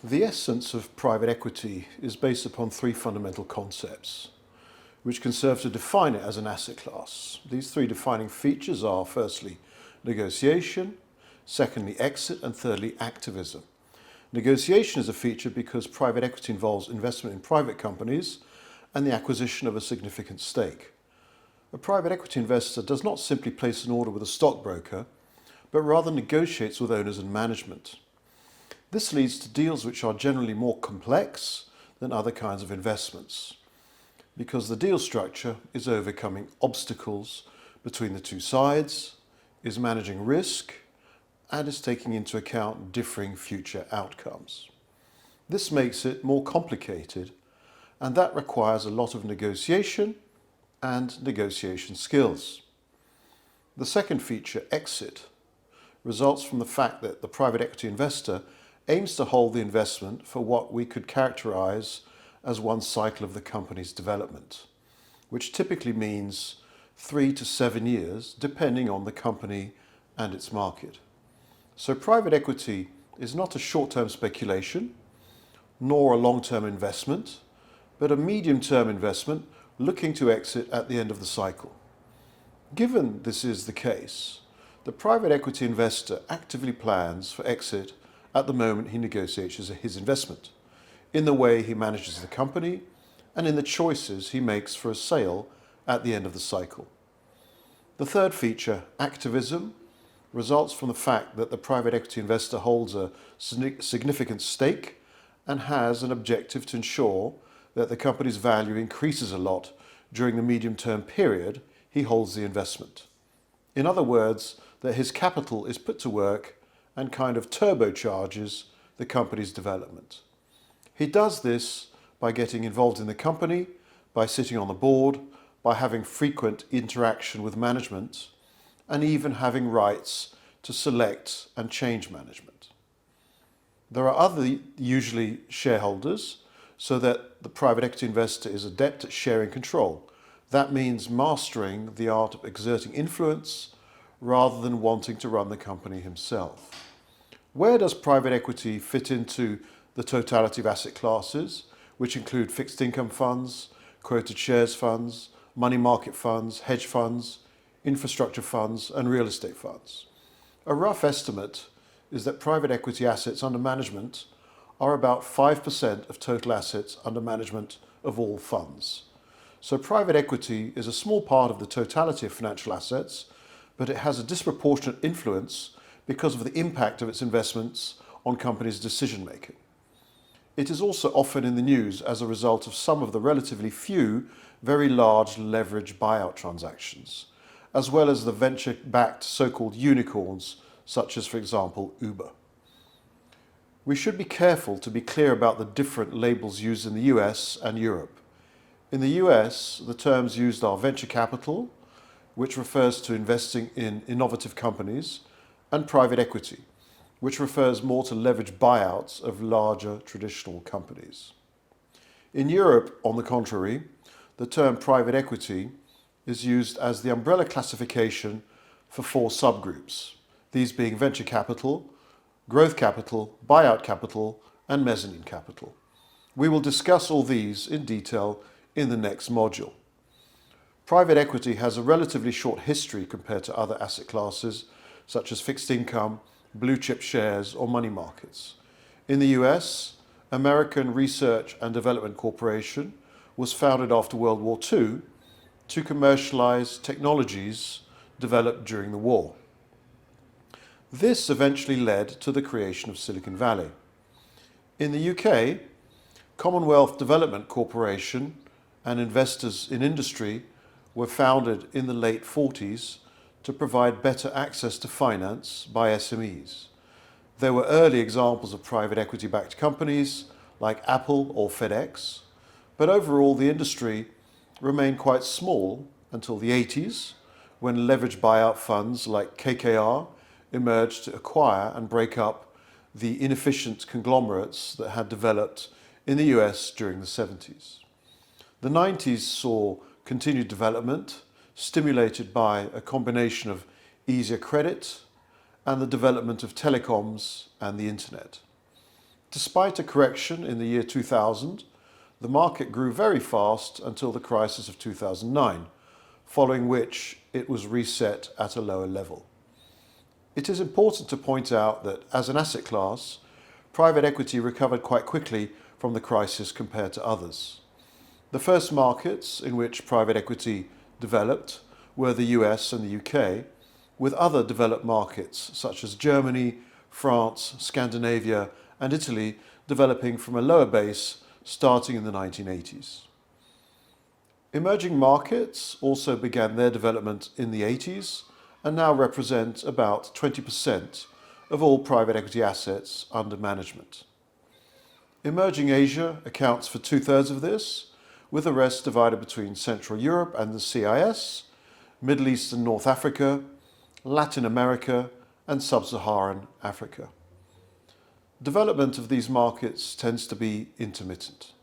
The essence of private equity is based upon three fundamental concepts, which can serve to define it as an asset class. These three defining features are, firstly, negotiation, secondly, exit, and thirdly, activism. Negotiation is a feature because private equity involves investment in private companies and the acquisition of a significant stake. A private equity investor does not simply place an order with a stockbroker, but rather negotiates with owners and management. This leads to deals which are generally more complex than other kinds of investments, because the deal structure is overcoming obstacles between the two sides, is managing risk, and is taking into account differing future outcomes. This makes it more complicated, and that requires a lot of negotiation and negotiation skills. The second feature, exit, results from the fact that the private equity investor aims to hold the investment for what we could characterize as one cycle of the company's development, which typically means 3 to 7 years, depending on the company and its market. So private equity is not a short-term speculation, nor a long-term investment, but a medium-term investment looking to exit at the end of the cycle. Given this is the case, the private equity investor actively plans for exit at the moment he negotiates his investment, in the way he manages the company, and in the choices he makes for a sale at the end of the cycle. The third feature, activism, results from the fact that the private equity investor holds a significant stake and has an objective to ensure that the company's value increases a lot during the medium-term period he holds the investment. In other words, that his capital is put to work and kind of turbocharges the company's development. He does this by getting involved in the company, by sitting on the board, by having frequent interaction with management, and even having rights to select and change management. There are other, usually shareholders, so that the private equity investor is adept at sharing control. That means mastering the art of exerting influence rather than wanting to run the company himself. Where does private equity fit into the totality of asset classes, which include fixed income funds, quoted shares funds, money market funds, hedge funds, infrastructure funds, and real estate funds? A rough estimate is that private equity assets under management are about 5% of total assets under management of all funds. So private equity is a small part of the totality of financial assets, but it has a disproportionate influence because of the impact of its investments on companies' decision-making. It is also often in the news as a result of some of the relatively few very large leverage buyout transactions, as well as the venture-backed so-called unicorns, such as, for example, Uber. We should be careful to be clear about the different labels used in the US and Europe. In the US, the terms used are venture capital, which refers to investing in innovative companies, and private equity, which refers more to leverage buyouts of larger traditional companies. In Europe, on the contrary, the term private equity is used as the umbrella classification for 4 subgroups, these being venture capital, growth capital, buyout capital, and mezzanine capital. We will discuss all these in detail in the next module. Private equity has a relatively short history compared to other asset classes, such as fixed income, blue chip shares, or money markets. In the US, American Research and Development Corporation was founded after World War II to commercialize technologies developed during the war. This eventually led to the creation of Silicon Valley. In the UK, Commonwealth Development Corporation and Investors in Industry were founded in the late 40s to provide better access to finance by SMEs. There were early examples of private equity-backed companies like Apple or FedEx, but overall the industry remained quite small until the 80s, when leveraged buyout funds like KKR emerged to acquire and break up the inefficient conglomerates that had developed in the US during the 70s. The 90s saw continued development, stimulated by a combination of easier credit and the development of telecoms and the internet. Despite a correction in the year 2000, the market grew very fast until the crisis of 2009, following which it was reset at a lower level. It is important to point out that as an asset class, private equity recovered quite quickly from the crisis compared to others. The first markets in which private equity developed were the US and the UK, with other developed markets such as Germany, France, Scandinavia and Italy developing from a lower base starting in the 1980s. Emerging markets also began their development in the 80s and now represent about 20% of all private equity assets under management. Emerging Asia accounts for 2/3 of this, with the rest divided between Central Europe and the CIS, Middle East and North Africa, Latin America and Sub-Saharan Africa. Development of these markets tends to be intermittent.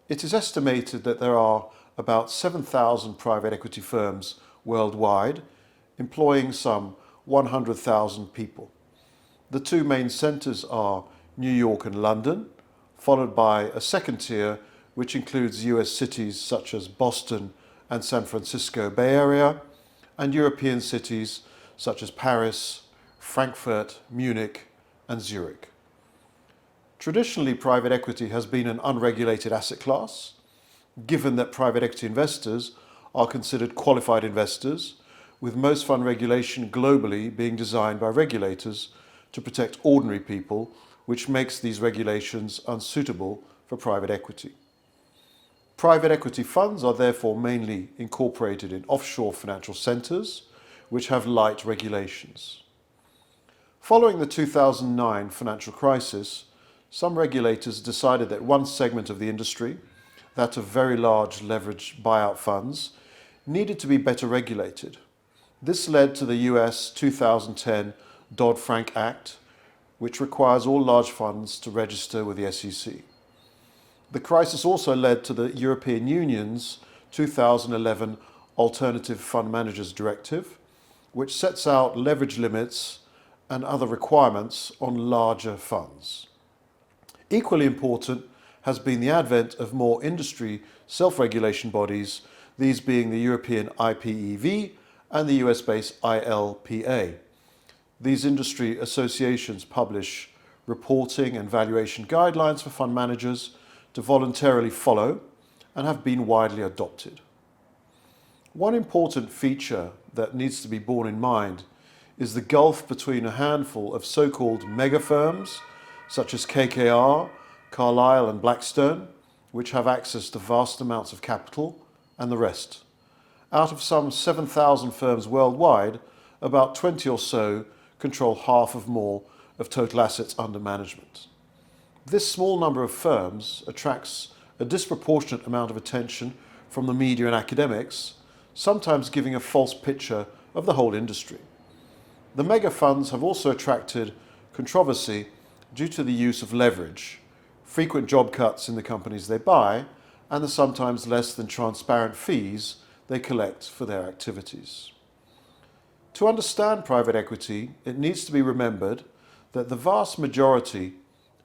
It is estimated that there are about 7,000 private equity firms worldwide, employing some 100,000 people. The two main centres are New York and London, followed by a second tier which includes US cities such as Boston and San Francisco Bay Area, and European cities such as Paris, Frankfurt, Munich and Zurich. Traditionally, private equity has been an unregulated asset class, given that private equity investors are considered qualified investors, with most fund regulation globally being designed by regulators to protect ordinary people, which makes these regulations unsuitable for private equity. Private equity funds are therefore mainly incorporated in offshore financial centres, which have light regulations. Following the 2009 financial crisis, some regulators decided that one segment of the industry, that of very large leveraged buyout funds, needed to be better regulated. This led to the US 2010 Dodd-Frank Act, which requires all large funds to register with the SEC. The crisis also led to the European Union's 2011 Alternative Fund Managers Directive, which sets out leverage limits and other requirements on larger funds. Equally important has been the advent of more industry self-regulation bodies, these being the European IPEV and the US-based ILPA. These industry associations publish reporting and valuation guidelines for fund managers to voluntarily follow and have been widely adopted. One important feature that needs to be borne in mind is the gulf between a handful of so-called mega firms such as KKR, Carlyle and Blackstone, which have access to vast amounts of capital, and the rest. Out of some 7,000 firms worldwide, about 20 or so control half of more of total assets under management. This small number of firms attracts a disproportionate amount of attention from the media and academics, sometimes giving a false picture of the whole industry. The mega funds have also attracted controversy due to the use of leverage, frequent job cuts in the companies they buy, and the sometimes less than transparent fees they collect for their activities. To understand private equity, it needs to be remembered that the vast majority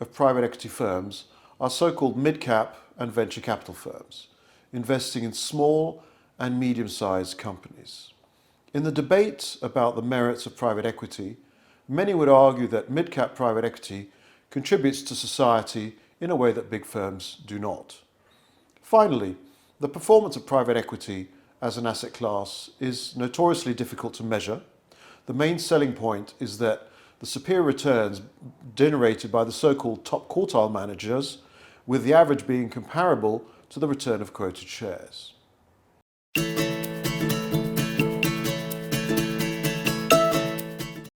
of private equity firms are so-called mid-cap and venture capital firms, investing in small and medium-sized companies. In the debate about the merits of private equity, many would argue that mid-cap private equity contributes to society in a way that big firms do not. Finally, the performance of private equity as an asset class is notoriously difficult to measure. The main selling point is that the superior returns generated by the so-called top quartile managers, with the average being comparable to the return of quoted shares.